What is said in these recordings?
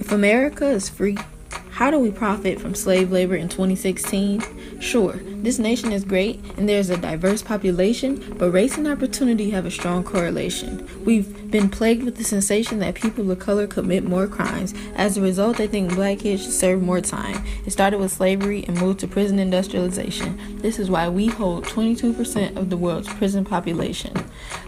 If America is free, how do we profit from slave labor in 2016? Sure, this nation is great and there's a diverse population, but race and opportunity have a strong correlation. We've been plagued with the sensation that people of color commit more crimes. As a result, they think black kids should serve more time. It started with slavery and moved to prison industrialization. This is why we hold 22% of the world's prison population.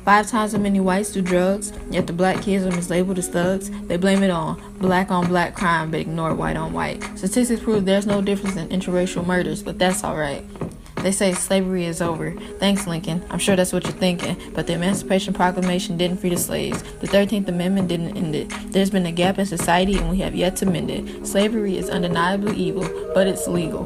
5 times as many whites do drugs, yet the black kids are mislabeled as thugs. They blame it on black crime, but ignore white on white. Statistics prove there's no difference in interracial murders, but that's alright. They say slavery is over. Thanks, Lincoln. I'm sure that's what you're thinking, but the Emancipation Proclamation didn't free the slaves. The 13th Amendment didn't end it. There's been a gap in society and we have yet to mend it. Slavery is undeniably evil, but it's legal.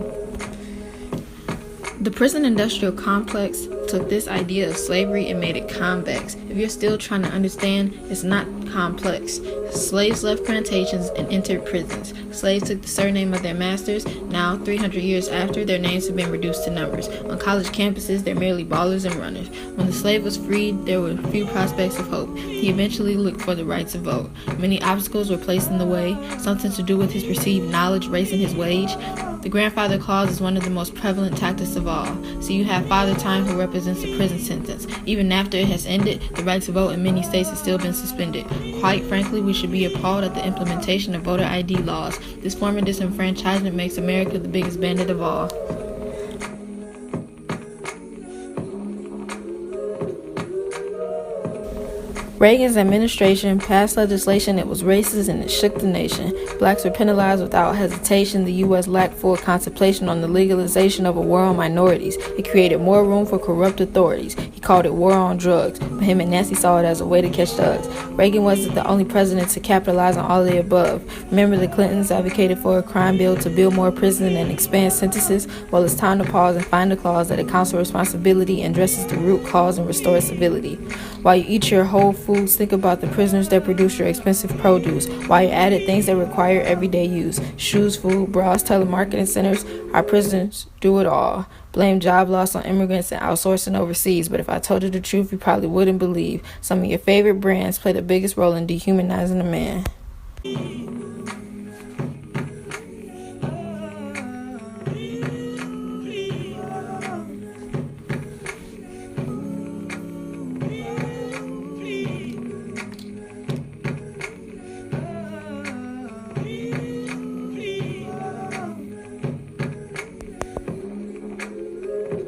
The prison industrial complex took this idea of slavery and made it convex. If you're still trying to understand, it's not complex. Slaves left plantations and entered prisons. Slaves took the surname of their masters. Now, 300 years after, their names have been reduced to numbers. On college campuses, they're merely ballers and runners. When the slave was freed, there were few prospects of hope. He eventually looked for the right to vote. Many obstacles were placed in the way, something to do with his perceived knowledge, race, and his wage. The grandfather clause is one of the most prevalent tactics of all. So you have father time, who represents a prison sentence. Even after it has ended, the right to vote in many states has still been suspended. Quite frankly, we should be appalled at the implementation of voter ID laws. This form of disenfranchisement makes America the biggest bandit of all. Reagan's administration passed legislation that was racist and it shook the nation. Blacks were penalized without hesitation. The U.S. lacked full contemplation on the legalization of a war on minorities. It created more room for corrupt authorities. He called it war on drugs, but him and Nancy saw it as a way to catch thugs. Reagan wasn't the only president to capitalize on all of the above. Remember, the Clintons advocated for a crime bill to build more prisons and expand sentences? Well, it's time to pause and find a clause that accounts for responsibility and addresses the root cause and restores civility. While you eat your whole foods, think about the prisoners that produce your expensive produce. While you added things that require everyday use, shoes, food, bras, telemarketing centers, our prisons do it all. Blame job loss on immigrants and outsourcing overseas, but if I told you the truth, you probably wouldn't believe. Some of your favorite brands play the biggest role in dehumanizing a man.